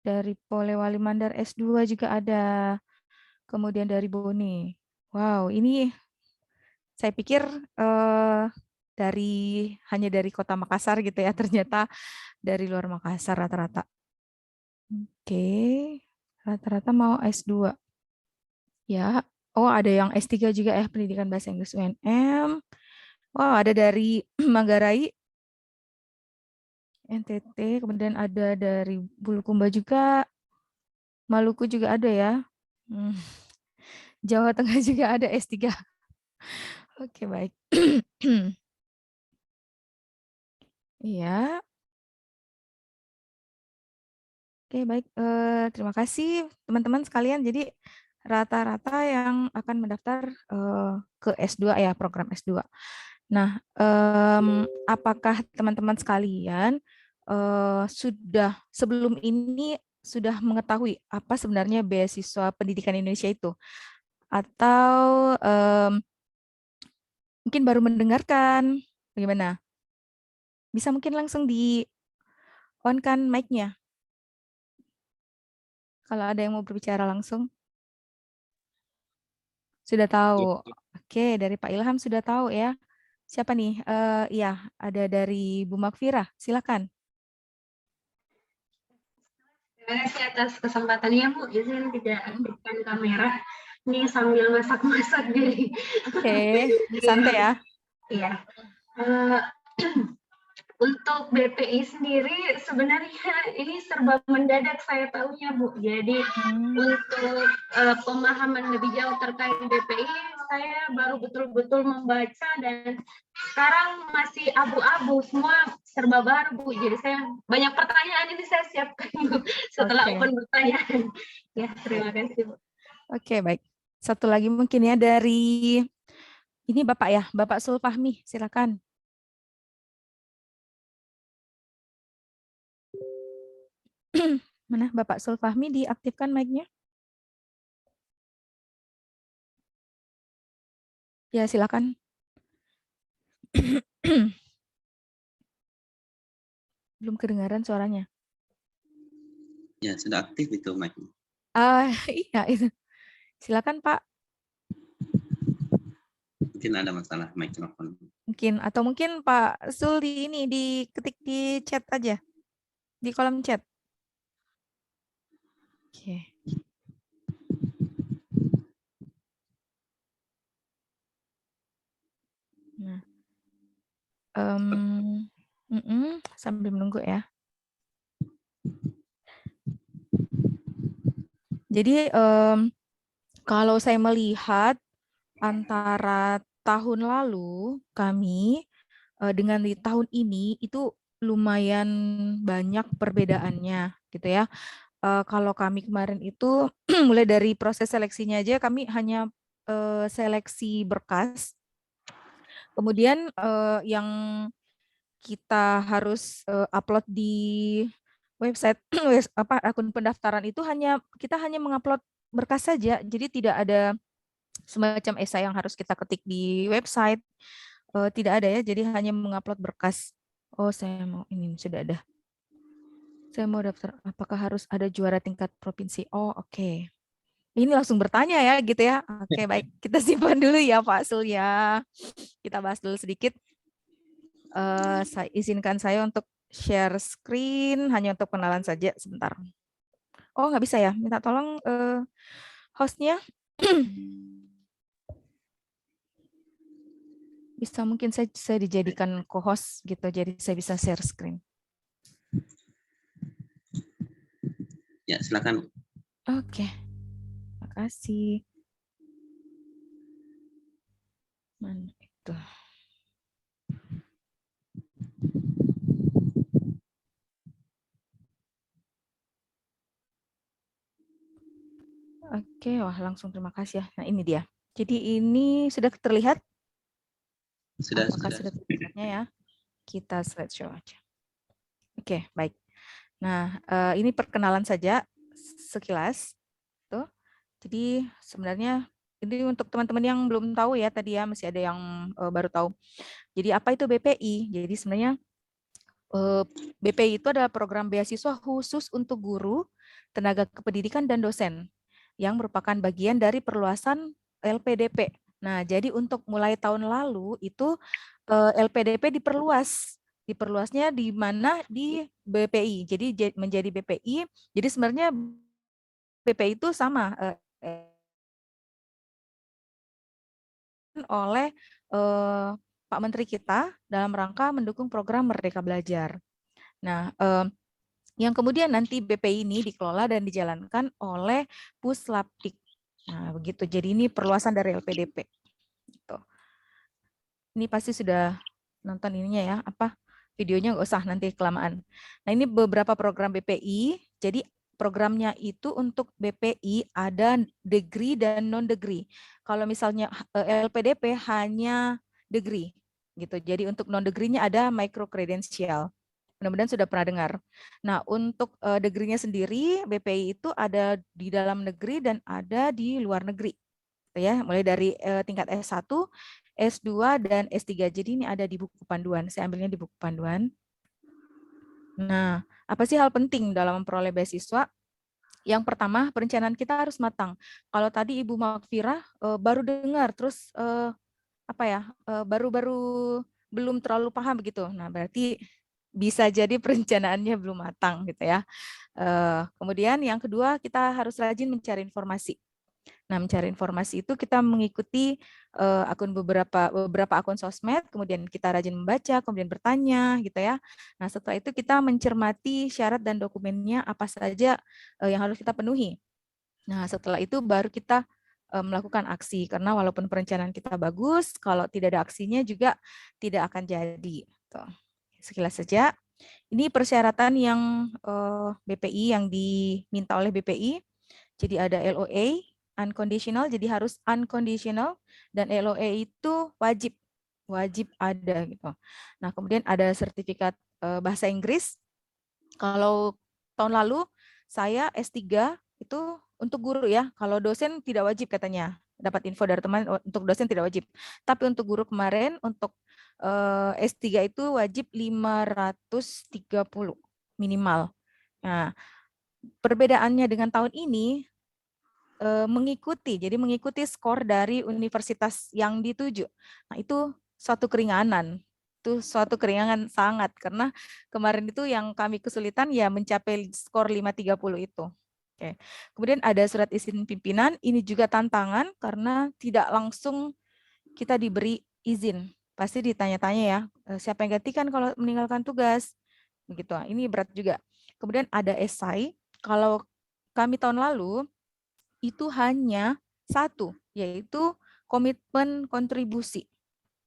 Dari Polewali Mandar S2 juga ada. Kemudian dari Bone. Wow, ini saya pikir dari hanya dari Kota Makassar gitu ya, ternyata dari luar Makassar rata-rata. Oke, rata-rata mau S2. Ya, oh ada yang S3 juga ya, Pendidikan Bahasa Inggris UNM. Wow, ada dari Manggarai, NTT, kemudian ada dari Bulukumba juga, Maluku juga ada ya. Hmm, Jawa Tengah juga ada S3. Oke, baik. Iya, oke, baik. Terima kasih teman-teman sekalian. Jadi rata-rata yang akan mendaftar ke S2 ya, program S2. Nah, apakah teman-teman sekalian sudah sebelum ini sudah mengetahui apa sebenarnya beasiswa pendidikan Indonesia itu? Atau mungkin baru mendengarkan? Bagaimana? Bisa mungkin langsung di on kan mic-nya kalau ada yang mau berbicara langsung. Sudah tahu. Oke, dari Pak Ilham sudah tahu ya. Siapa nih? Iya, ada dari Bu Makfirah. Silakan. Terima kasih atas kesempatannya, Bu. Izin tidak Mm. aktifkan kamera. Ini sambil masak-masak jadi. Oke, santai ya. Iya. Eh, Untuk BPI sendiri sebenarnya ini serba mendadak saya tahunya, Bu. Jadi Hmm, untuk pemahaman lebih jauh terkait BPI saya baru betul-betul membaca dan sekarang masih abu-abu, semua serba baru, Bu. Jadi saya banyak pertanyaan ini saya siapkan, Bu, setelah oke, open pertanyaan. Ya, baik. terima kasih, Bu. Oke, baik. Satu lagi mungkin ya dari ini Bapak ya, Bapak Sulfahmi. Silakan. Mana Bapak Sulfahmi diaktifkan mic-nya? Ya, silakan. Belum kedengaran suaranya. Ya, sudah aktif itu mic. Iya itu. Silakan Pak. Mungkin ada masalah mikrofon. Mungkin atau mungkin Pak Sul di ini diketik di chat aja, di kolom chat. Oke. Nah, sambil menunggu ya. Jadi kalau saya melihat antara tahun lalu kami dengan di tahun ini itu lumayan banyak perbedaannya gitu ya. Kalau kami kemarin itu mulai dari proses seleksinya aja kami hanya seleksi berkas. Kemudian yang kita harus upload di website apa akun pendaftaran itu kita hanya mengupload berkas saja. Jadi tidak ada semacam esai yang harus kita ketik di website. Tidak ada ya. Jadi hanya mengupload berkas. Oh, saya mau ini sudah ada. Saya mau daftar. Apakah harus ada juara tingkat provinsi? Oh, oke. Ini langsung bertanya ya gitu ya. Oke, baik. Kita simpan dulu ya Pak Sul ya. Kita bahas dulu sedikit. Izinkan saya untuk share screen hanya untuk kenalan saja sebentar. Oh, nggak bisa ya? Minta tolong hostnya. Bisa mungkin saya dijadikan co-host gitu, jadi saya bisa share screen. Ya, silakan. Oke, makasih. Mana itu? Oke, wah langsung terima kasih ya. Nah ini dia. Jadi ini sudah terlihat? Sudah, Apakah sudah. sudah terlihatnya ya? Kita slideshow aja. Oke, baik. Nah, ini perkenalan saja sekilas. Tuh. Jadi sebenarnya ini untuk teman-teman yang belum tahu ya tadi ya, masih ada yang baru tahu. Jadi apa itu BPI? Jadi sebenarnya BPI itu adalah program beasiswa khusus untuk guru tenaga kependidikan dan dosen yang merupakan bagian dari perluasan LPDP. Nah, jadi untuk mulai tahun lalu itu LPDP diperluas. Diperluasnya di mana? Di BPI. Jadi menjadi BPI. Jadi sebenarnya BPI itu sama oleh Pak Menteri kita dalam rangka mendukung program Merdeka Belajar. Nah, yang kemudian nanti BPI ini dikelola dan dijalankan oleh Puslapdik. Nah, begitu. Jadi ini perluasan dari LPDP. Gitu. Ini pasti sudah nonton ininya ya, apa videonya nggak usah nanti kelamaan. Nah, ini beberapa program BPI. Jadi programnya itu untuk BPI ada degree dan non degree. Kalau misalnya LPDP hanya degree gitu. Jadi untuk non degree-nya ada micro credential. Mudah-mudahan sudah pernah dengar. Nah, untuk degree-nya sendiri BPI itu ada di dalam negeri dan ada di luar negeri. Ya, mulai dari tingkat S1, S2 dan S3. Jadi ini ada di buku panduan. Saya ambilnya di buku panduan. Nah, apa sih hal penting dalam memperoleh beasiswa? Yang pertama, perencanaan kita harus matang. Kalau tadi Ibu Makfirah baru dengar, terus baru-baru belum terlalu paham begitu. Nah, berarti bisa jadi perencanaannya belum matang gitu ya. Kemudian yang kedua, kita harus rajin mencari informasi. Nah, mencari informasi itu kita mengikuti beberapa akun sosmed, kemudian kita rajin membaca, kemudian bertanya gitu ya. Nah, setelah itu kita mencermati syarat dan dokumennya apa saja yang harus kita penuhi. Nah, setelah itu baru kita melakukan aksi, karena walaupun perencanaan kita bagus, kalau tidak ada aksinya juga tidak akan jadi. Tuh. Sekilas saja. Ini persyaratan yang BPI yang diminta oleh BPI. Jadi ada LOA, unconditional, jadi harus unconditional, dan LOA itu wajib ada gitu. Nah, kemudian ada sertifikat bahasa Inggris. Kalau tahun lalu saya S3 itu untuk guru ya. Kalau dosen tidak wajib katanya. Dapat info dari teman, untuk dosen tidak wajib. Tapi untuk guru kemarin untuk S3 itu wajib 530 minimal. Nah, perbedaannya dengan tahun ini jadi mengikuti skor dari universitas yang dituju. Nah, itu suatu keringanan. Itu suatu keringanan sangat, karena kemarin itu yang kami kesulitan ya mencapai skor 530 itu. Oke. Kemudian ada surat izin pimpinan, ini juga tantangan karena tidak langsung kita diberi izin. Pasti ditanya-tanya ya, siapa yang gantikan kalau meninggalkan tugas. Begitu. Ini berat juga. Kemudian ada esai. Kalau kami tahun lalu itu hanya satu, yaitu komitmen kontribusi.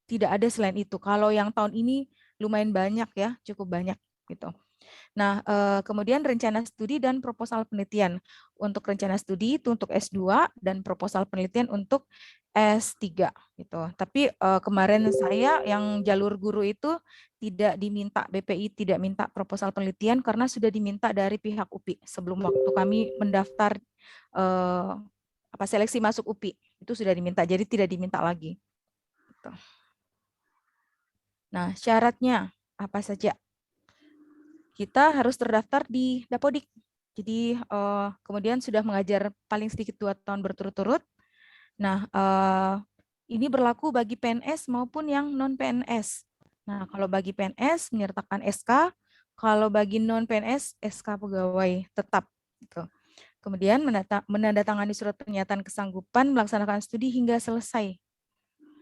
Tidak ada selain itu. Kalau yang tahun ini lumayan banyak ya, cukup banyak gitu. Nah, kemudian rencana studi dan proposal penelitian. Untuk rencana studi itu untuk S2 dan proposal penelitian untuk S3 gitu. Tapi kemarin saya yang jalur guru itu tidak diminta, BPI tidak minta proposal penelitian karena sudah diminta dari pihak UPI sebelum waktu kami mendaftar seleksi masuk UPI. Itu sudah diminta, jadi tidak diminta lagi. Gitu. Nah, syaratnya apa saja? Kita harus terdaftar di Dapodik. Jadi kemudian sudah mengajar paling sedikit 2 tahun berturut-turut. Nah, ini berlaku bagi PNS maupun yang non-PNS. Nah, kalau bagi PNS menyertakan SK, kalau bagi non-PNS SK pegawai tetap. Gitu. Kemudian menandatangani surat pernyataan kesanggupan melaksanakan studi hingga selesai.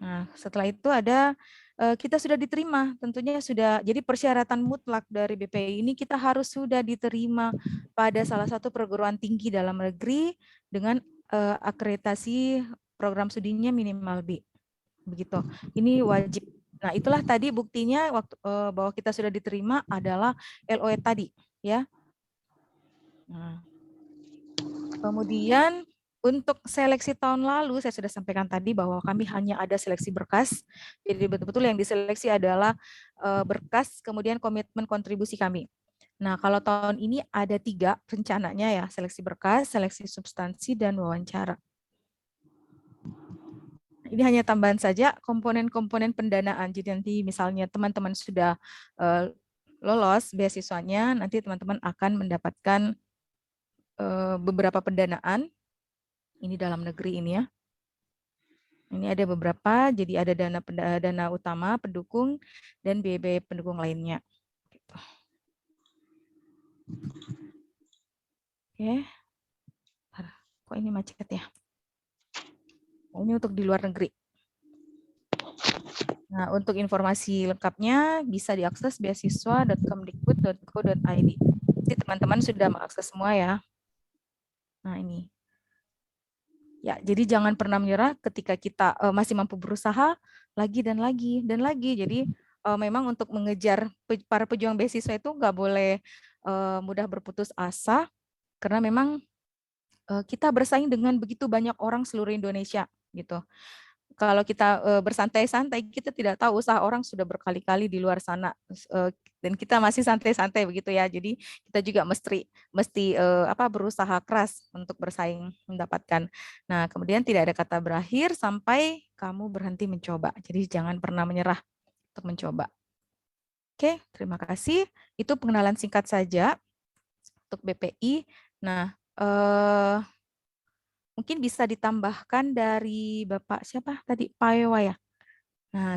Nah, setelah itu ada kita sudah diterima, tentunya sudah. Jadi persyaratan mutlak dari BPI ini kita harus sudah diterima pada salah satu perguruan tinggi dalam negeri dengan akreditasi program studinya minimal B. Begitu. Ini wajib. Nah, itulah tadi buktinya waktu bahwa kita sudah diterima adalah LOE tadi, ya. Nah, kemudian untuk seleksi tahun lalu, saya sudah sampaikan tadi bahwa kami hanya ada seleksi berkas. Jadi betul-betul yang diseleksi adalah berkas, kemudian komitmen kontribusi kami. Nah, kalau tahun ini ada 3 rencananya ya, seleksi berkas, seleksi substansi, dan wawancara. Ini hanya tambahan saja komponen-komponen pendanaan. Jadi nanti misalnya teman-teman sudah lolos beasiswanya, nanti teman-teman akan mendapatkan beberapa pendanaan. Ini dalam negeri ini ya. Ini ada beberapa, jadi ada dana utama, pendukung, dan biaya pendukung lainnya. Gitu. Oke. Kok ini macet ya? Ini untuk di luar negeri. Nah, untuk informasi lengkapnya bisa diakses beasiswa.kemdikbud.go.id. Jadi teman-teman sudah mengakses semua ya. Nah, ini. Ya, jadi jangan pernah menyerah ketika kita masih mampu berusaha lagi dan lagi dan lagi. Jadi memang untuk mengejar para pejuang beasiswa itu nggak boleh mudah berputus asa karena memang kita bersaing dengan begitu banyak orang seluruh Indonesia gitu. Kalau kita bersantai-santai, kita tidak tahu usaha orang sudah berkali-kali di luar sana dan kita masih santai-santai begitu ya. Jadi kita juga mesti berusaha keras untuk bersaing mendapatkan. Nah, kemudian tidak ada kata berakhir sampai kamu berhenti mencoba. Jadi jangan pernah menyerah untuk mencoba. Oke, terima kasih. Itu pengenalan singkat saja untuk BPI. Nah, mungkin bisa ditambahkan dari Bapak siapa tadi? Pak Ewa ya. Nah,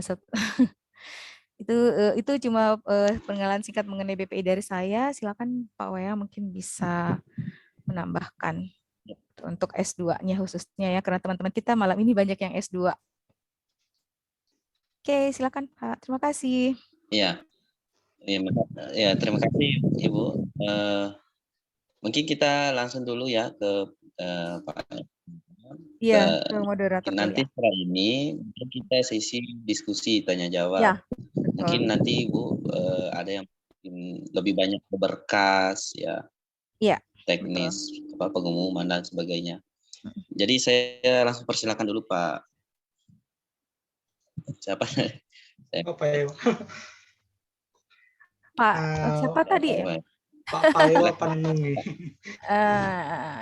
itu cuma pengenalan singkat mengenai BPI dari saya. Silakan Pak Wea mungkin bisa menambahkan untuk S2-nya khususnya ya, karena teman-teman kita malam ini banyak yang S2. Oke, silakan Pak. Terima kasih. Ya, terima kasih Ibu. Mungkin kita langsung dulu ya ke Pak. Iya, ke moderator dulu Nanti ya. setelah ini kita sesi diskusi tanya jawab. Ya, Mungkin betul. nanti Ibu ada yang lebih banyak berkas ya, Iya, teknis, pengumuman dan sebagainya. Jadi saya langsung persilakan dulu Pak. Siapa? Pak Ewa. Pak, siapa tadi? Pak Ewa Panenungi.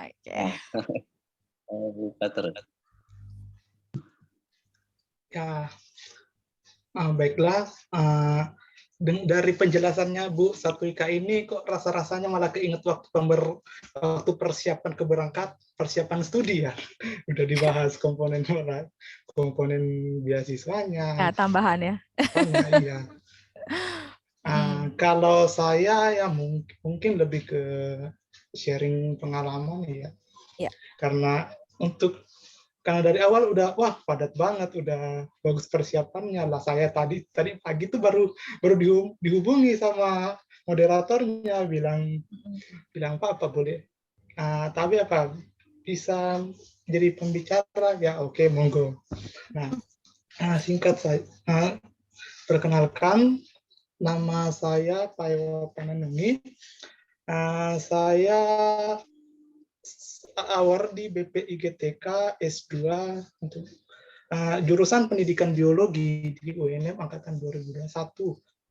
Oke. Buka terus. Ya, baiklah. Dari penjelasannya Bu Satwika ini kok rasa-rasanya malah keinget waktu persiapan studi ya. Udah dibahas komponen beasiswanya. Ya, tambahan ya. Iya. Kalau saya ya mungkin lebih ke sharing pengalaman ya. Ya. Karena dari awal udah padat banget, udah bagus persiapannya lah. Saya tadi pagi tuh baru dihubungi sama moderatornya bilang Pak apa boleh tapi apa bisa jadi pembicara ya, oke, monggo. Nah, singkat saya perkenalkan, nama saya Pak Ewa Panenungi. Saya award di BPI GTK S2 untuk jurusan pendidikan biologi di UNM angkatan 2021.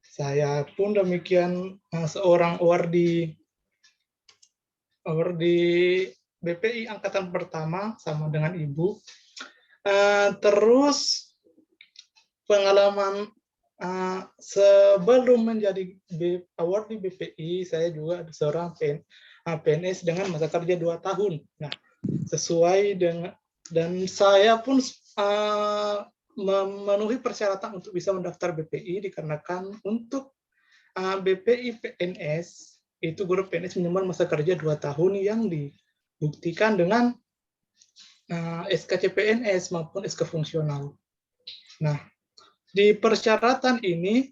Saya pun demikian seorang award di BPI angkatan pertama sama dengan Ibu. Terus pengalaman sebelum menjadi award di BPI, saya juga seorang PNS dengan masa kerja 2 tahun. Nah, sesuai dengan, dan saya pun memenuhi persyaratan untuk bisa mendaftar BPI dikarenakan untuk BPI PNS itu guru PNS minimal masa kerja 2 tahun yang dibuktikan dengan SKCPNS maupun SK fungsional. Nah, di persyaratan ini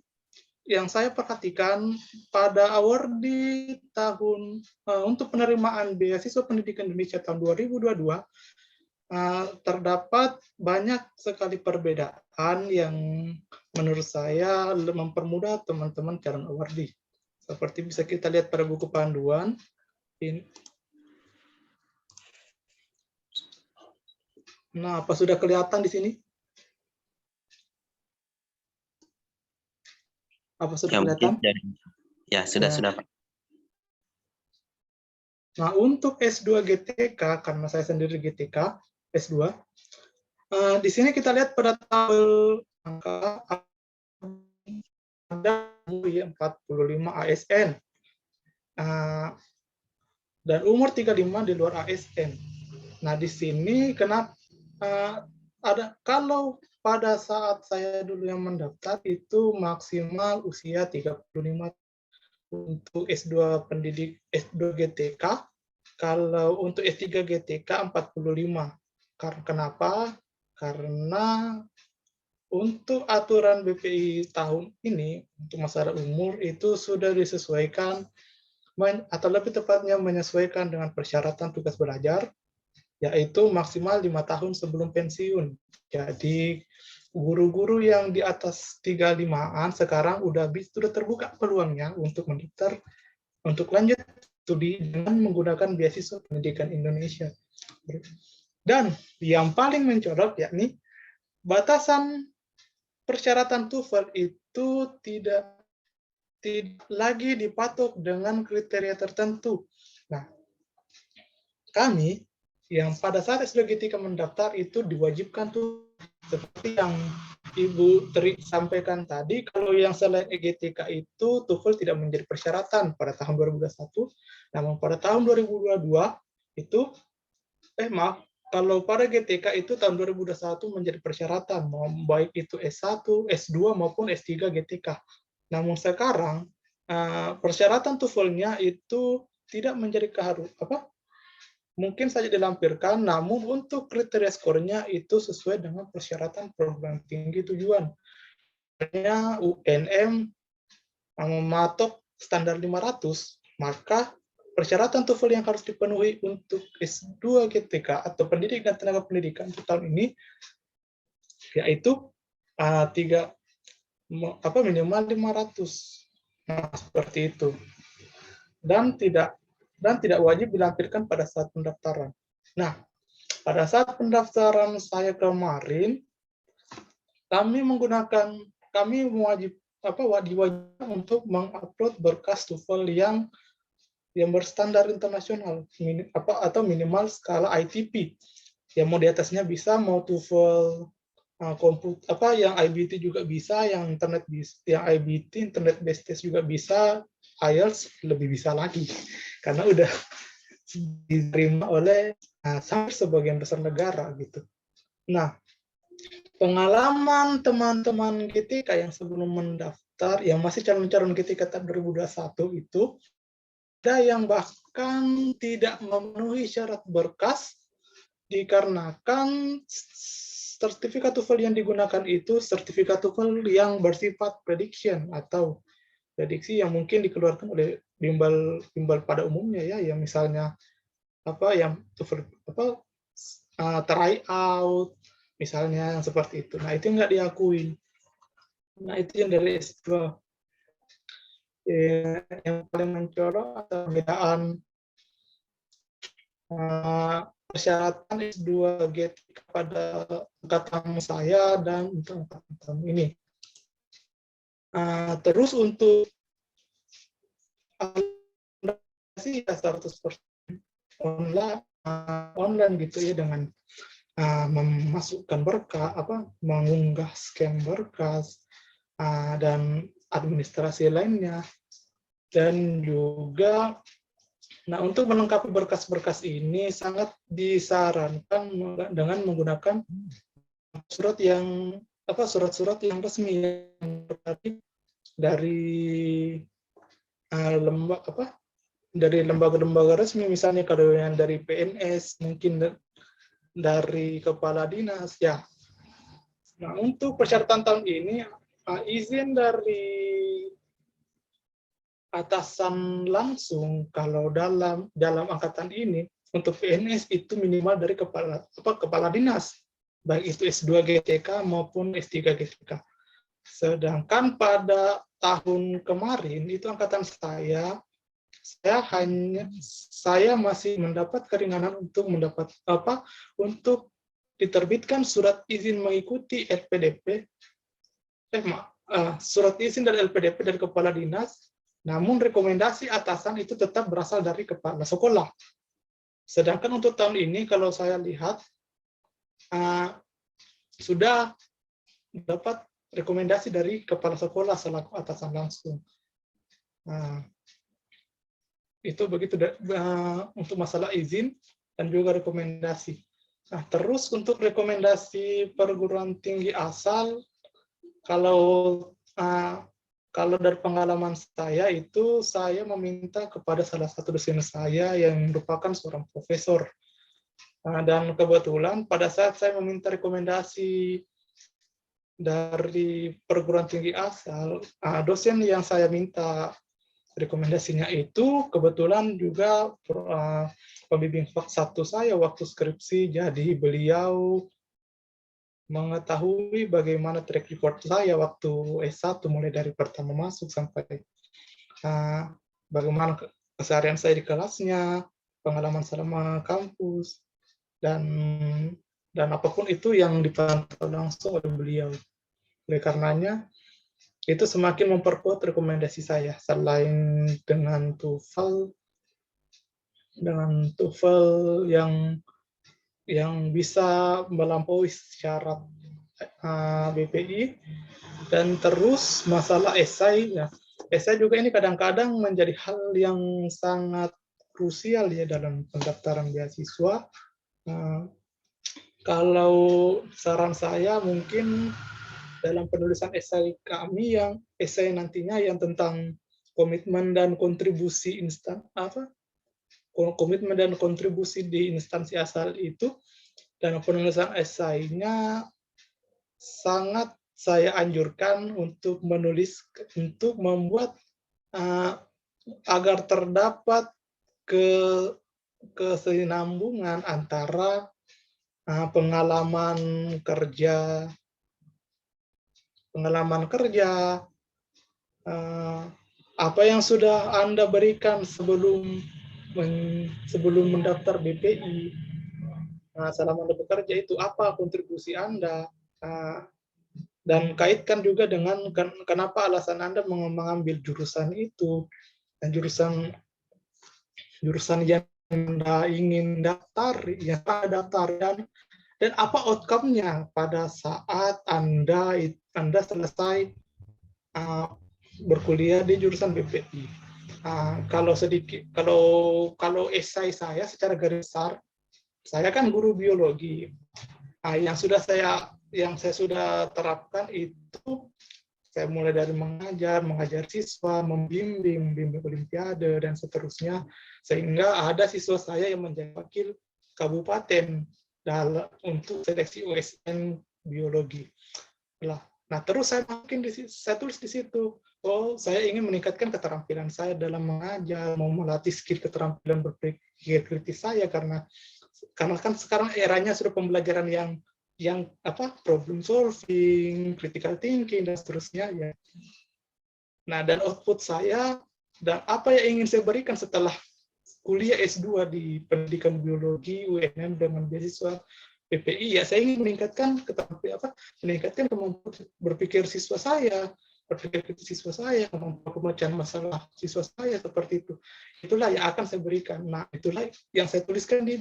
yang saya perhatikan pada award di tahun untuk penerimaan beasiswa pendidikan Indonesia tahun 2022 terdapat banyak sekali perbedaan yang menurut saya mempermudah teman-teman calon awardee. Seperti bisa kita lihat pada buku panduan ini. Nah, apa sudah kelihatan di sini? Apa sudah kelihatan? Ya, sudah. Nah, untuk S2 GTK, karena saya sendiri GTK, S2, di sini kita lihat pada tabel angka ada 45 ASN. dan umur 35 di luar ASN. Nah, di sini kenapa kalau pada saat saya dulu yang mendaftar itu maksimal usia 35 untuk S2 pendidik S2 GTK, kalau untuk S3 GTK 45. Kenapa? Karena untuk aturan BPI tahun ini untuk masalah umur itu sudah disesuaikan atau lebih tepatnya menyesuaikan dengan persyaratan tugas belajar, yaitu maksimal 5 tahun sebelum pensiun. Jadi guru-guru yang di atas 35-an sekarang sudah terbuka peluangnya untuk mendaftar untuk lanjut studi dengan menggunakan beasiswa pendidikan Indonesia. Dan yang paling mencolok yakni batasan persyaratan TOEFL itu tidak lagi dipatok dengan kriteria tertentu. Nah, kami yang pada saat S2 GTK mendaftar itu diwajibkan tuh seperti yang Ibu Tri sampaikan tadi, kalau yang selain GTK itu TOEFL tidak menjadi persyaratan pada tahun 2021, namun pada tahun 2022 itu kalau pada GTK itu tahun 2021 menjadi persyaratan, baik itu S1, S2 maupun S3 GTK. Namun sekarang persyaratan TOEFL-nya itu tidak menjadi mungkin saja dilampirkan, namun untuk kriteria skornya itu sesuai dengan persyaratan program tinggi tujuan. Misalnya UNM mematok standar 500, maka persyaratan TOEFL yang harus dipenuhi untuk S2 GTK atau pendidik dan tenaga pendidikan untuk tahun ini yaitu minimal 500. Nah, seperti itu. Dan tidak wajib dilampirkan pada saat pendaftaran. Nah, pada saat pendaftaran saya kemarin, kami diwajibkan untuk mengupload berkas TOEFL yang berstandar internasional atau minimal skala ITP. Yang mau di atasnya bisa, mau TOEFL yang IBT juga bisa, yang IBT internet based test juga bisa, IELTS lebih bisa lagi karena udah diterima oleh sebagian besar negara gitu. Nah, pengalaman teman-teman GTK yang sebelum mendaftar, yang masih calon-calon GTK tahun 2021 itu ada yang bahkan tidak memenuhi syarat berkas dikarenakan sertifikat TOEFL yang digunakan itu sertifikat TOEFL yang bersifat prediction atau prediksi yang mungkin dikeluarkan oleh bimbel pada umumnya ya, yang misalnya yang TOEFL try out misalnya yang seperti itu. Nah, itu nggak diakui. Nah, itu yang dari S2. Yang paling mencolok atau perbedaan persyaratan S2 GTK pada angkatan saya dan untuk angkatan ini. Terus untuk sih 100% online gitu ya, dengan memasukkan berkas, mengunggah scan berkas dan administrasi lainnya, dan juga untuk melengkapi berkas-berkas ini sangat disarankan dengan menggunakan surat-surat yang resmi dari lembaga-lembaga resmi, misalnya kalau yang dari PNS, mungkin dari kepala dinas ya. Nah, untuk persyaratan tahun ini izin dari atasan langsung kalau dalam angkatan ini untuk PNS itu minimal dari kepala dinas, baik itu S2 GTK maupun S3 GTK. Sedangkan pada tahun kemarin itu angkatan saya masih mendapat keringanan untuk diterbitkan surat izin mengikuti LPDP, surat izin dari LPDP dari kepala dinas, namun rekomendasi atasan itu tetap berasal dari kepala sekolah. Sedangkan untuk tahun ini kalau saya lihat sudah dapat rekomendasi dari kepala sekolah selaku atasan langsung. Itu begitu untuk masalah izin dan juga rekomendasi. Nah, terus untuk rekomendasi perguruan tinggi asal, kalau kalau dari pengalaman saya itu, saya meminta kepada salah satu dosen saya yang merupakan seorang profesor. Dan kebetulan pada saat saya meminta rekomendasi dari perguruan tinggi asal, dosen yang saya minta rekomendasinya itu kebetulan juga pembimbing satu saya waktu skripsi, jadi beliau mengetahui bagaimana track record saya waktu S1 mulai dari pertama masuk sampai bagaimana keseharian saya di kelasnya, pengalaman selama kampus, dan apapun itu yang dipantau langsung oleh beliau. Oleh karenanya, itu semakin memperkuat rekomendasi saya. Selain dengan TOEFL yang bisa melampaui syarat BPI, dan terus masalah esai, ya, esai juga ini kadang-kadang menjadi hal yang sangat krusial ya dalam pendaftaran beasiswa. Kalau saran saya mungkin dalam penulisan esai kami yang esai nantinya yang tentang komitmen dan kontribusi komitmen dan kontribusi di instansi asal itu, dalam penulisan esainya sangat saya anjurkan untuk membuat agar terdapat kesinambungan antara pengalaman kerja, apa yang sudah Anda berikan sebelum mendaftar BPI, selama Anda bekerja itu apa kontribusi Anda, dan kaitkan juga dengan kenapa alasan Anda mengambil jurusan itu, dan jurusan yang Anda ingin daftar, dan apa outcome-nya pada saat Anda selesai berkuliah di jurusan BPI. Kalau esai saya secara garis besar, saya kan guru biologi. Yang saya sudah terapkan itu, saya mulai dari mengajar siswa, membimbing olimpiade dan seterusnya, sehingga ada siswa saya yang menjadi wakil kabupaten untuk seleksi USN biologi. Nah, terus saya tulis di situ, saya ingin meningkatkan keterampilan saya dalam mengajar, mau melatih skill keterampilan berpikir kritis saya, karena kan sekarang eranya sudah pembelajaran yang problem solving, critical thinking, dan seterusnya ya. Nah, dan output saya dan apa yang ingin saya berikan setelah kuliah S2 di pendidikan biologi UNM dengan beasiswa PPI, ya saya ingin meningkatkan kemampuan berpikir siswa saya, berpikir kritis siswa saya, kemampuan pemecahkan masalah siswa saya, seperti itu. Itulah yang akan saya berikan. Nah, itulah yang saya tuliskan di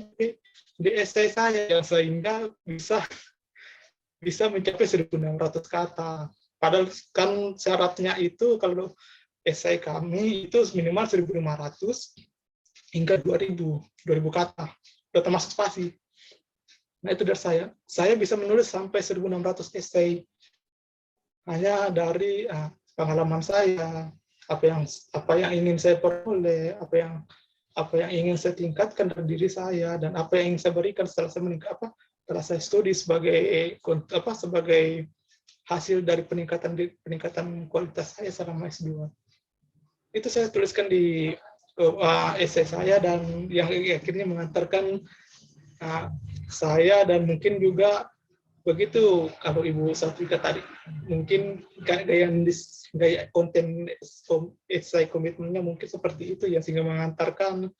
esai saya, yang sehingga bisa mencapai 1.600 kata. Padahal kan syaratnya itu kalau esai kami itu minimal 1.500 hingga 2.000 kata, udah termasuk spasi. Nah, itu dari saya. Saya bisa menulis sampai 1.600 esai hanya dari pengalaman saya, apa yang ingin saya peroleh, apa yang ingin saya tingkatkan dari diri saya, dan apa yang ingin saya berikan setelah saya studi sebagai hasil dari peningkatan kualitas saya selama S2. Itu saya tuliskan di esai saya, dan yang akhirnya mengantarkan saya, dan mungkin juga begitu kalau Ibu Satrika tadi, mungkin gaya konten esai komitmennya mungkin seperti itu ya, sehingga mengantarkan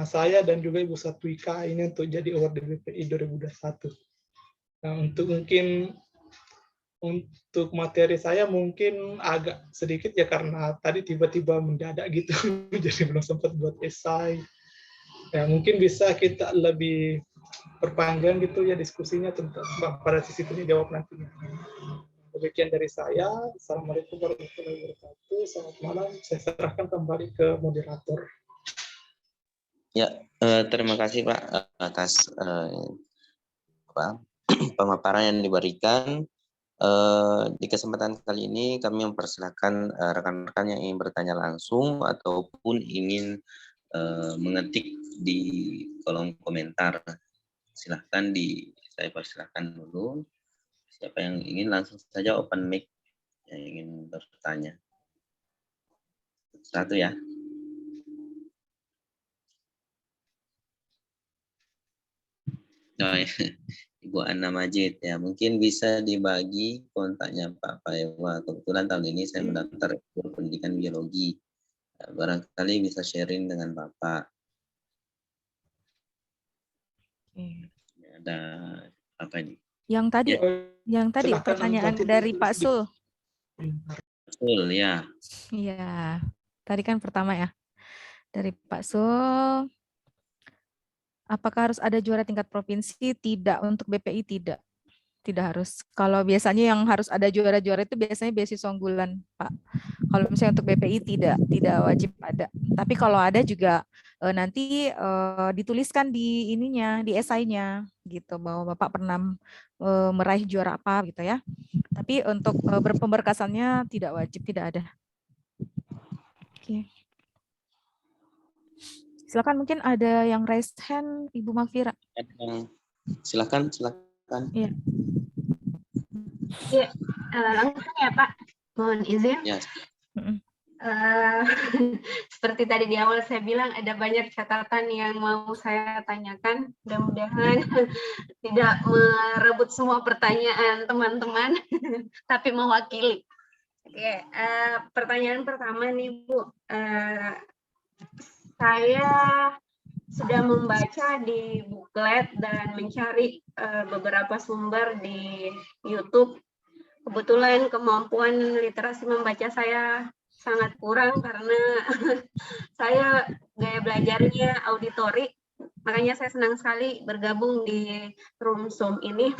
saya dan juga Ibu Satrika ini untuk jadi award BPI 2021. Nah, untuk materi saya mungkin agak sedikit ya, karena tadi tiba-tiba mendadak gitu, jadi belum sempat buat esai. Ya, mungkin bisa kita lebih perpanjang gitu ya diskusinya tentang pada sisi tanya jawab nantinya. Demikian dari saya. Assalamualaikum warahmatullahi wabarakatuh. Selamat malam. Saya serahkan kembali ke moderator. Ya, terima kasih Pak atas pemaparan yang diberikan. Di kesempatan kali ini kami mempersilahkan rekan-rekan yang ingin bertanya langsung ataupun ingin mengetik di kolom komentar. Silahkan saya persilahkan dulu. Siapa yang ingin langsung saja open mic yang ingin bertanya. Satu ya. Oh, ya. Ibu Anna Majid ya, mungkin bisa dibagi kontaknya Pak Paewa. Kebetulan tahun ini saya mendaftar pendidikan biologi. Barangkali bisa sharing dengan Bapak. Ada apa ini? Yang tadi, Silakan, pertanyaan nanti dari Pak Sul. Betul ya. Iya, tadi kan pertama ya dari Pak Sul. Apakah harus ada juara tingkat provinsi? Tidak, untuk BPI tidak. Tidak harus. Kalau biasanya yang harus ada juara-juara itu biasanya beasiswa unggulan, Pak. Kalau misalnya untuk BPI tidak wajib ada. Tapi kalau ada juga nanti dituliskan di ininya, di esainya gitu, bahwa Bapak pernah meraih juara apa gitu ya. Tapi untuk berpemberkasannya tidak wajib, tidak ada. Oke. Silakan, mungkin ada yang raise hand, Ibu Mafira. Silakan. Iya. Ya, langsung ya Pak, mohon izin. Ya. Seperti tadi di awal saya bilang ada banyak catatan yang mau saya tanyakan. Mudah-mudahan tidak merebut semua pertanyaan teman-teman, tapi mewakili. Oke, pertanyaan pertama nih Bu. Saya sudah membaca di buklet dan mencari beberapa sumber di YouTube. Kebetulan kemampuan literasi membaca saya sangat kurang karena saya gaya belajarnya auditori. Makanya saya senang sekali bergabung di room Zoom ini.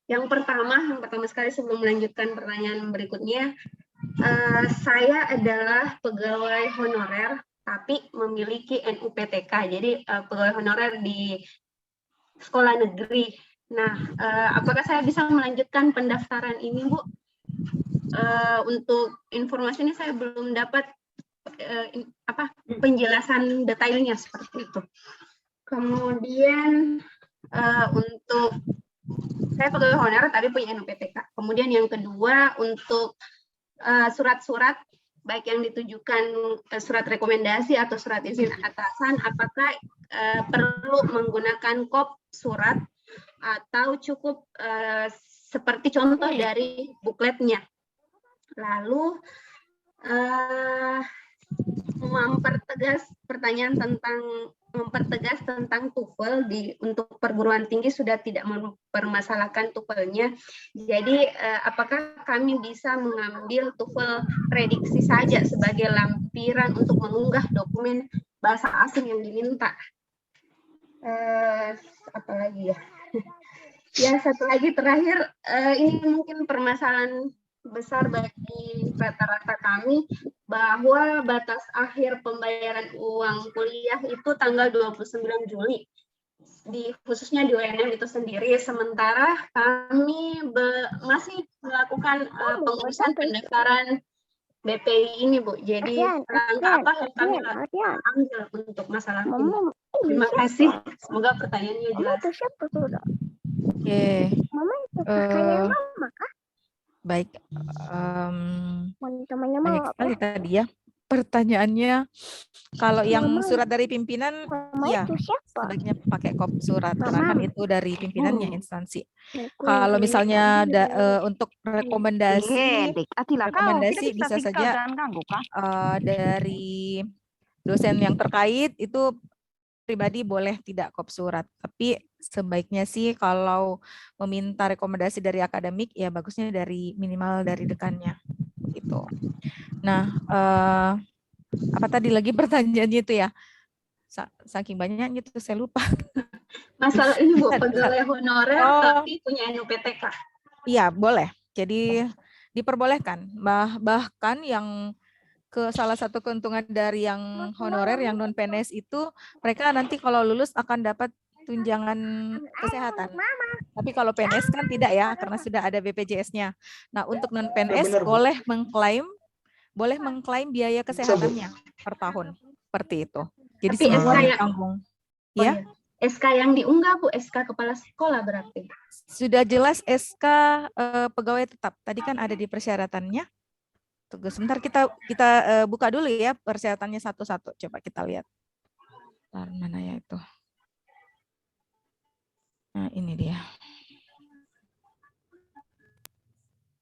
Yang pertama sekali sebelum melanjutkan pertanyaan berikutnya, saya adalah pegawai honorer tapi memiliki NUPTK, jadi pegawai honorer di sekolah negeri. Nah, apakah saya bisa melanjutkan pendaftaran ini, Bu? Untuk informasi ini saya belum dapat penjelasan detailnya seperti itu. Kemudian untuk saya pegawai honorer tapi punya NUPTK. Kemudian yang kedua untuk surat-surat baik yang ditujukan surat rekomendasi atau surat izin atasan, apakah perlu menggunakan kop surat atau cukup seperti contoh dari bukletnya. Lalu mempertegas tentang TOEFL untuk perguruan tinggi sudah tidak mempermasalahkan TOEFL-nya. Jadi apakah kami bisa mengambil TOEFL prediksi saja sebagai lampiran untuk mengunggah dokumen bahasa asing yang diminta? Apalagi ya? Ya, satu lagi terakhir, ini mungkin permasalahan besar bagi rata-rata kami, bahwa batas akhir pembayaran uang kuliah itu tanggal 29 Juli, khususnya di UNM itu sendiri, sementara kami masih melakukan pengurusan pendaftaran BPI ini, Bu. Jadi langkah apa yang kami ambil untuk masalah ini? Terima kasih, semoga pertanyaannya jelas. Oke. Baik. Banyak sekali tadi ya pertanyaannya. Kalau yang surat dari pimpinan, ya sebaiknya pakai kop surat karena kan itu dari pimpinannya instansi. Kalau misalnya untuk rekomendasi bisa saja dari dosen yang terkait itu pribadi boleh tidak kop surat, tapi sebaiknya sih kalau meminta rekomendasi dari akademik ya bagusnya minimal dari dekannya gitu. Nah, apa tadi lagi pertanyaannya itu ya? Saking banyaknya itu saya lupa. Masalah ini Bu, pegawai honorer tapi punya NUPTK. Iya, boleh. Jadi diperbolehkan. Bahkan yang salah satu keuntungan dari yang honorer, yang non PNS itu mereka nanti kalau lulus akan dapat tunjangan kesehatan. Tapi kalau PNS kan tidak ya, karena sudah ada BPJS-nya. Nah, untuk non PNS benar, Bu. boleh mengklaim biaya kesehatannya per tahun, seperti itu. Jadi Tapi semua SK ditanggung. Ya, SK yang diunggah, Bu, SK kepala sekolah berarti. sudah jelas SK pegawai tetap. Tadi kan ada di persyaratannya. Tunggu sebentar, kita buka dulu ya persyaratannya satu-satu. Coba kita lihat. Bentar, mana ya itu? Nah, ini dia.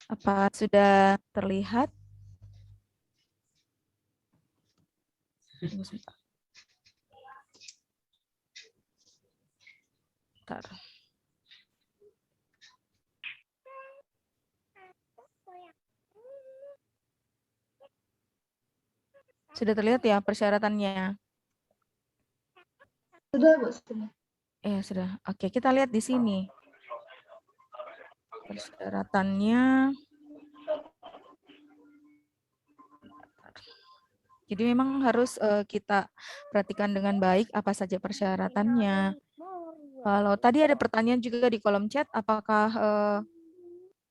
Apa sudah terlihat? Tunggu sebentar. Bentar. Sudah terlihat ya persyaratannya? Sudah, Bu, sudah. Sudah. Oke, kita lihat di sini. Persyaratannya. Jadi memang harus kita perhatikan dengan baik apa saja persyaratannya. Kalau tadi ada pertanyaan juga di kolom chat, apakah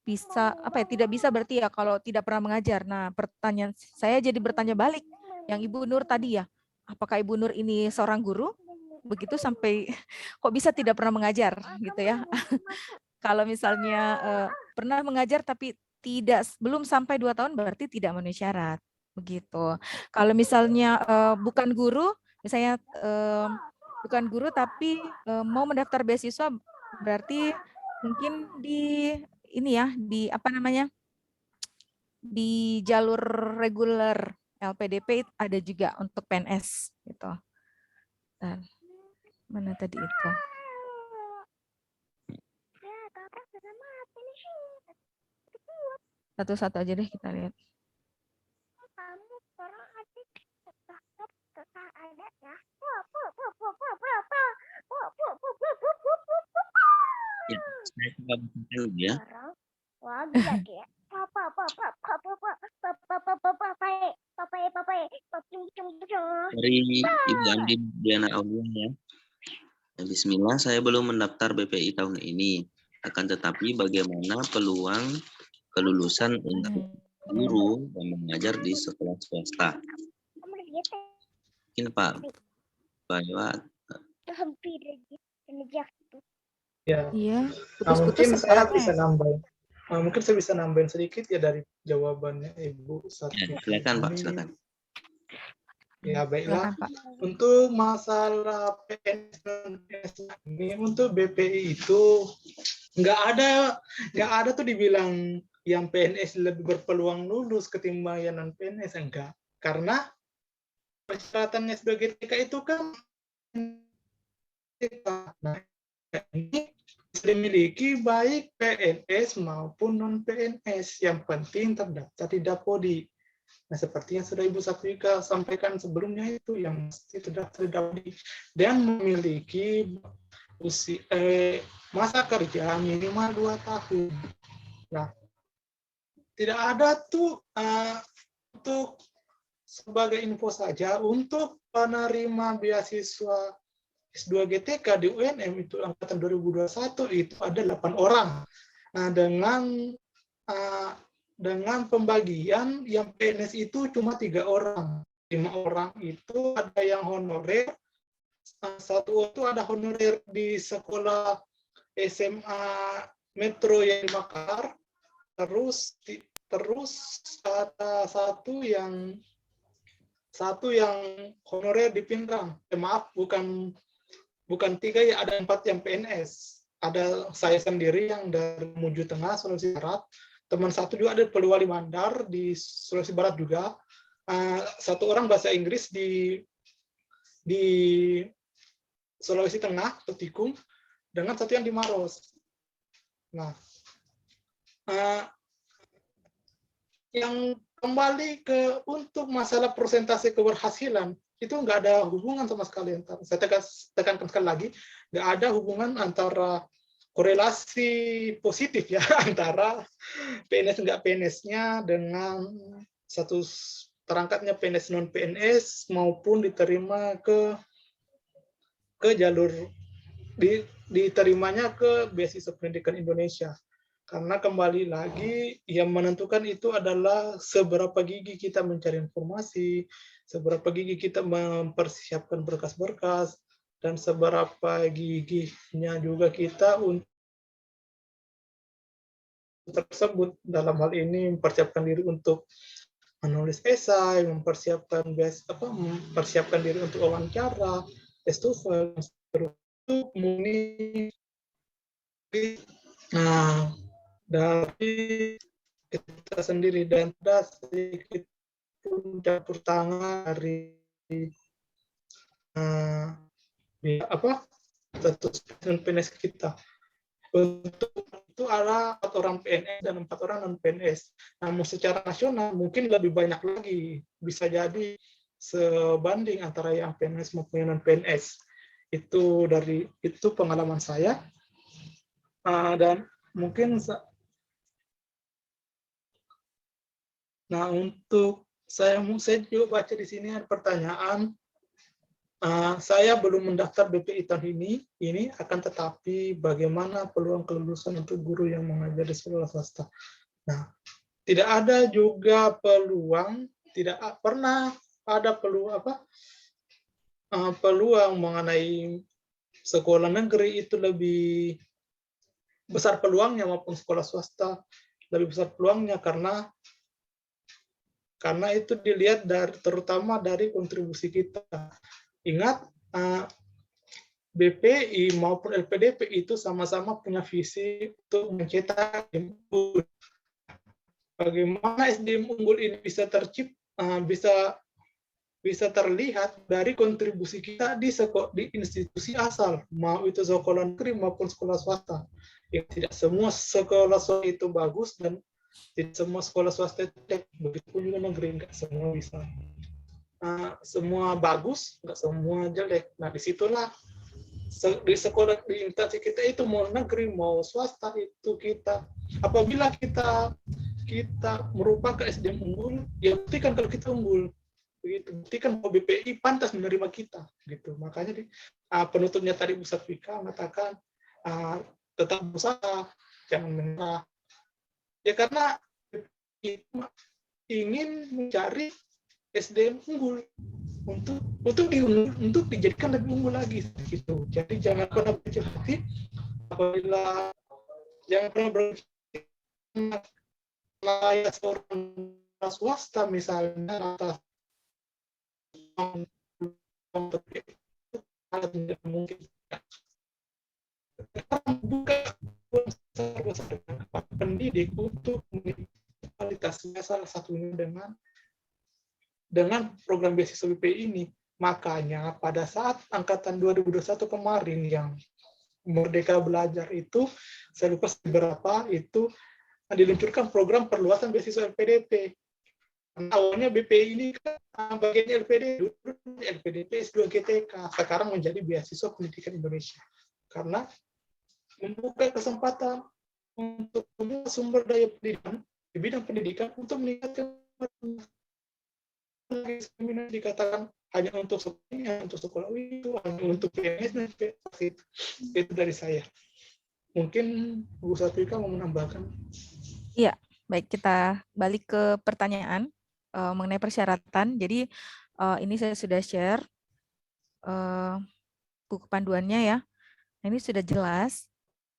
bisa tidak bisa berarti ya kalau tidak pernah mengajar. Nah, pertanyaan saya jadi bertanya balik yang Ibu Nur tadi ya, apakah Ibu Nur ini seorang guru? Begitu sampai kok bisa tidak pernah mengajar gitu ya. Kalau misalnya pernah mengajar tapi belum sampai 2 tahun berarti tidak memenuhi syarat. Begitu. Kalau misalnya bukan guru, misalnya bukan guru tapi mau mendaftar beasiswa berarti mungkin di ini ya, di apa namanya? Di jalur reguler LPDP ada juga untuk PNS gitu. Dan mana tadi itu? Satu-satu aja deh kita lihat. Ya, saya coba buka dulu ya. Dari Ibu Andi Diana Aulia ya. Bismillah, saya belum mendaftar BPI tahun ini. Akan tetapi bagaimana peluang kelulusan untuk guru dan mengajar di sekolah swasta? Mungkin Pak Bayu. Ya. Iya, Mungkin putus-putus saya suaranya. bisa nambahin. Mungkin saya bisa nambahin sedikit ya dari jawabannya Ibu Sartika. Silakan Pak, silakan. Ya baiklah. Silakan, Pak. Untuk masalah PNS ini, untuk BPI itu nggak ada tuh dibilang yang PNS lebih berpeluang lulus ketimbang yang non PNS, enggak. Karena persyaratannya sebagai TK itu kan nah, ini dimiliki baik PNS maupun non PNS, yang penting terdaftar di Dapodi. Nah, seperti yang sudah Ibu Satrika sampaikan sebelumnya itu, yang mesti terdaftar di Dapodi dan memiliki masa kerja minimal 2 tahun. Nah, tidak ada tuh untuk sebagai info saja, untuk penerima beasiswa S2 GTK di UNM itu angkatan 2021 itu ada 8 orang. Nah, dengan pembagian yang PNS itu cuma 3 orang. 5 orang itu ada yang honorer, 1 itu ada honorer di sekolah SMA Metro yang di Makassar, terus ada satu yang honorer di Pindrang. Maaf, bukan 3 ya, ada 4 yang PNS. Ada saya sendiri yang dari Mamuju Tengah, Sulawesi Barat. Teman satu juga ada di Poliwali Mandar di Sulawesi Barat juga. 1 orang bahasa Inggris di Sulawesi Tengah, Petikung, dengan 1 yang di Maros. Nah, yang kembali ke untuk masalah persentase keberhasilan, itu nggak ada hubungan sama sekali. Saya tekankan sekali lagi, nggak ada hubungan antara korelasi positif ya antara PNS nggak PNS-nya dengan status terangkatnya PNS non PNS maupun diterima ke jalur diterimanya ke beasiswa pendidikan Indonesia. Karena kembali lagi yang menentukan itu adalah seberapa gigih kita mencari informasi, seberapa gigih kita mempersiapkan berkas-berkas, dan seberapa gigihnya juga kita untuk tersebut, dalam hal ini mempersiapkan diri untuk menulis esai, mempersiapkan diri untuk wawancara, tes TOEFL, untuk muni. Nah, dari kita sendiri dan ada sedikit pun campur tangan dari status PNS kita. Untuk itu ada 4 orang PNS dan 4 orang non PNS. Namun secara nasional mungkin lebih banyak lagi, bisa jadi sebanding antara yang PNS maupun yang non PNS. Itu pengalaman saya. Dan mungkin untuk saya juga baca di sini ada pertanyaan. Saya belum mendaftar BPI tahun ini akan tetapi bagaimana peluang kelulusan untuk guru yang mengajar di sekolah swasta? Nah, tidak ada juga peluang, tidak pernah ada peluang mengenai sekolah negeri itu lebih besar peluangnya maupun sekolah swasta lebih besar peluangnya karena itu dilihat terutama dari kontribusi kita. Ingat, BPI maupun LPDP itu sama-sama punya visi untuk mencetak unggul. Bagaimana SDM unggul ini bisa bisa terlihat dari kontribusi kita di institusi asal, mau itu sekolah negeri maupun sekolah swasta. Ya, tidak semua sekolah swasta itu bagus dan tidak semua sekolah swasta itu jelek. Begitu juga negeri, nggak semua bisa. Semua bagus, nggak semua jelek. Nah, disitulah di sekolah, di instansi kita itu mau negeri mau swasta itu kita, apabila kita merupakan SDM unggul, ya buktikan kalau kita unggul, begitu, buktikan bahwa BPI pantas menerima kita, gitu. Makanya penutupnya tadi Bu Satvika mengatakan tetap berusaha, jangan menyerah. Ya karena ingin mencari SDM unggul untuk dijadikan lebih unggul lagi gitu. Jadi jangan pernah berkecil hati apabila jangan pernah berkecil hati seorang swasta misalnya atas tidak mungkin buka besar dengan pendidik untuk kualitasnya salah satunya dengan program beasiswa BPI ini. Makanya pada saat angkatan 2021 kemarin yang Merdeka Belajar itu, saya lupa seberapa, itu diluncurkan program perluasan beasiswa LPDP. Awalnya BPI ini kan bagiannya LPDP S2 GTK, sekarang menjadi beasiswa pendidikan Indonesia. Karena membuka kesempatan untuk semua sumber daya pendidikan di bidang pendidikan untuk meningkatkan dikatakan hanya untuk sekolah itu, hanya untuk PNS dan PNS. Itu dari saya. Mungkin Bu Satvika mau menambahkan. Iya, baik, kita balik ke pertanyaan mengenai persyaratan. Jadi ini saya sudah share buku panduannya ya. Ini sudah jelas.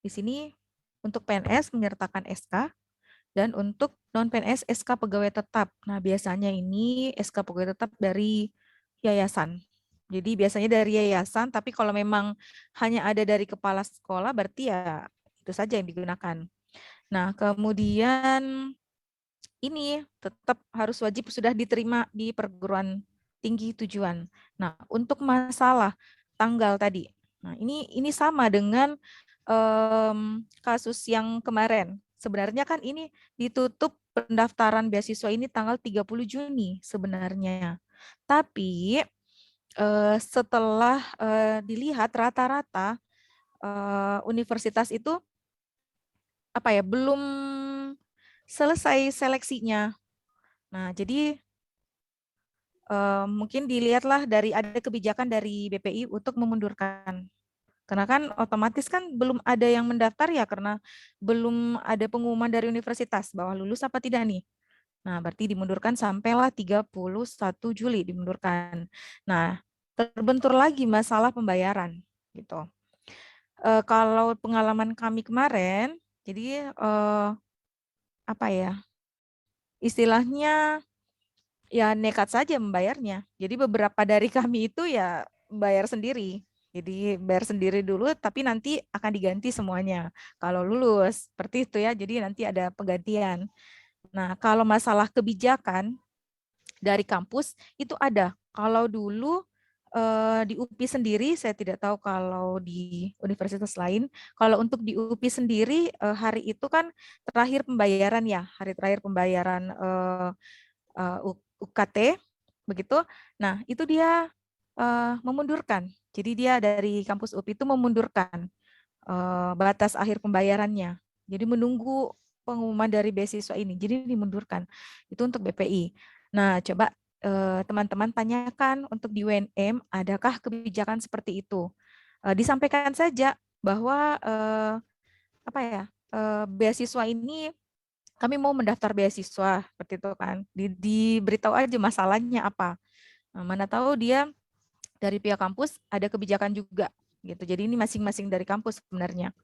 Di sini untuk PNS menyertakan SK, dan untuk non-PNS SK pegawai tetap. Nah, biasanya ini SK pegawai tetap dari yayasan. Jadi biasanya dari yayasan, tapi kalau memang hanya ada dari kepala sekolah, berarti ya itu saja yang digunakan. Nah, kemudian ini tetap harus wajib sudah diterima di perguruan tinggi tujuan. Nah, untuk masalah tanggal tadi, nah ini sama dengan kasus yang kemarin. Sebenarnya kan ini ditutup pendaftaran beasiswa ini tanggal 30 Juni sebenarnya. Tapi setelah dilihat rata-rata universitas itu belum selesai seleksinya. Nah, jadi mungkin dilihatlah dari ada kebijakan dari BPI untuk memundurkan. Karena kan otomatis kan belum ada yang mendaftar ya karena belum ada pengumuman dari universitas bahwa lulus apa tidak nih. Nah, berarti dimundurkan sampailah 31 Juli dimundurkan. Nah, terbentur lagi masalah pembayaran gitu. Kalau pengalaman kami kemarin, jadi apa ya? Istilahnya ya nekat saja membayarnya. Jadi beberapa dari kami itu ya bayar sendiri. Jadi bayar sendiri dulu, tapi nanti akan diganti semuanya. Kalau lulus, seperti itu ya. Jadi nanti ada penggantian. Nah, kalau masalah kebijakan dari kampus itu ada. Kalau dulu di UPI sendiri, saya tidak tahu kalau di universitas lain. Kalau untuk di UPI sendiri, hari itu kan terakhir pembayaran ya, hari terakhir pembayaran UKT, begitu. Nah, itu dia memundurkan. Jadi dia dari kampus UPI itu memundurkan batas akhir pembayarannya. Jadi menunggu pengumuman dari beasiswa ini. Jadi dimundurkan. Itu untuk BPI. Nah, coba teman-teman tanyakan untuk di UNM, adakah kebijakan seperti itu? Disampaikan saja bahwa apa ya, beasiswa ini kami mau mendaftar beasiswa seperti itu kan. Diberitahu aja masalahnya apa. Nah, mana tahu dia dari pihak kampus ada kebijakan juga gitu. Jadi ini masing-masing dari kampus sebenarnya.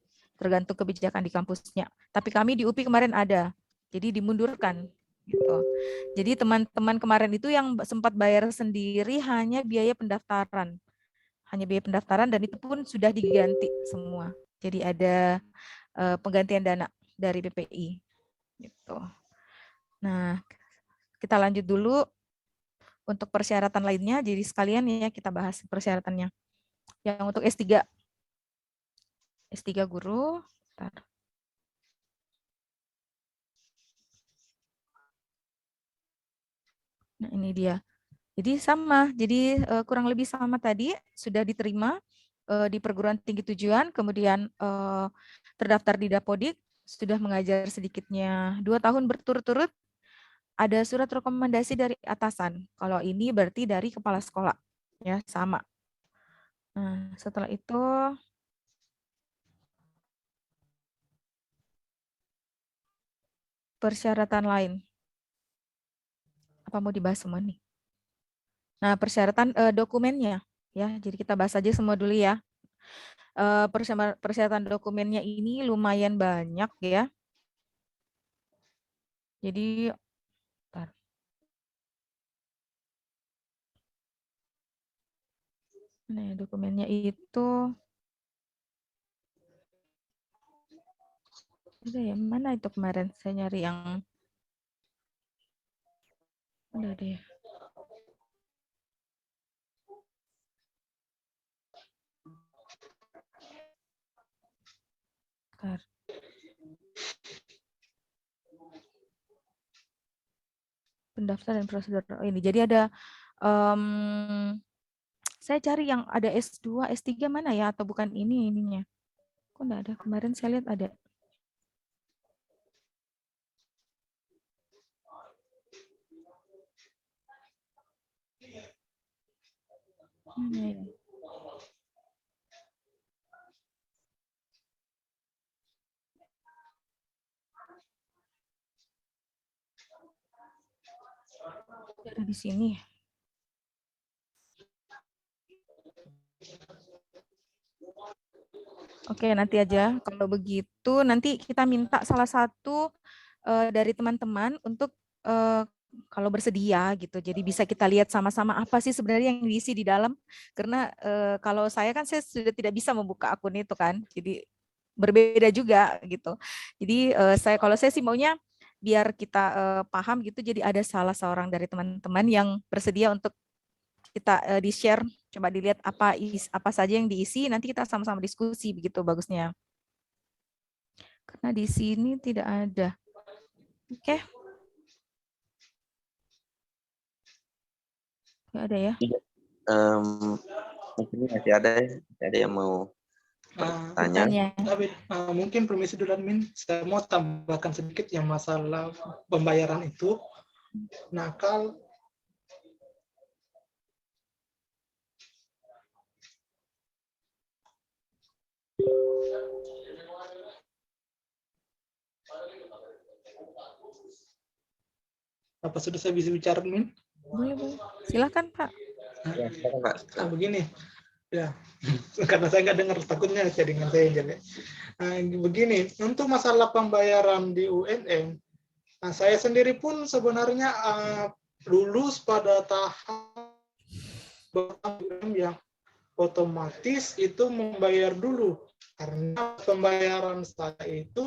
Tergantung kebijakan di kampusnya. Tapi kami di UPI kemarin ada. Jadi dimundurkan gitu. Jadi teman-teman kemarin itu yang sempat bayar sendiri hanya biaya pendaftaran. Hanya biaya pendaftaran dan itu pun sudah diganti semua. Jadi ada penggantian dana dari BPI gitu. Nah, kita lanjut dulu untuk persyaratan lainnya. Jadi sekalian ya kita bahas persyaratannya. Yang untuk S3. S3 guru. Bentar. Nah, ini dia. Jadi sama. Jadi kurang lebih sama tadi. Sudah diterima di perguruan tinggi tujuan. Kemudian terdaftar di Dapodik. Sudah mengajar sedikitnya 2 tahun berturut-turut. Ada surat rekomendasi dari atasan. Kalau ini berarti dari kepala sekolah. Ya, sama. Nah, setelah itu persyaratan lain. Apa mau dibahas semua nih? Nah, persyaratan dokumennya ya. Jadi kita bahas aja semua dulu ya. Persyaratan dokumennya ini lumayan banyak ya. Jadi bentar. Nah, dokumennya itu ada ya, mana itu kemarin saya nyari yang udah deh. Bentar. Pendaftaran prosedur ini. Jadi ada saya cari yang ada S2, S3 mana ya atau bukan ini ininya. Kok enggak ada? Kemarin saya lihat ada. Mana ya? Ada di sini. Oke, nanti aja. Kalau begitu, nanti kita minta salah satu dari teman-teman untuk kalau bersedia gitu. Jadi bisa kita lihat sama-sama apa sih sebenarnya yang diisi di dalam. Karena kalau saya kan saya sudah tidak bisa membuka akun itu kan. Jadi berbeda juga gitu. Jadi kalau saya sih maunya biar kita paham gitu. Jadi ada salah seorang dari teman-teman yang bersedia untuk kita di-share, coba dilihat apa saja yang diisi, nanti kita sama-sama diskusi begitu bagusnya. Karena di sini tidak ada. Oke. Nggak ada ya? Mungkin masih ada yang mau tanya. Mungkin permisi dulu admin, saya mau tambahkan sedikit yang masalah pembayaran itu. Nah, Apa sudah saya bisa bicara, Min? Boleh, boleh. Silakan, Pak. Ya, silakan, Pak. Nah, begini, ya, karena saya nggak dengar, takutnya jaringan saya yang jelek. Nah, begini, untuk masalah pembayaran di UNM, nah, saya sendiri pun sebenarnya lulus pada tahap yang otomatis itu membayar dulu, karena pembayaran saya itu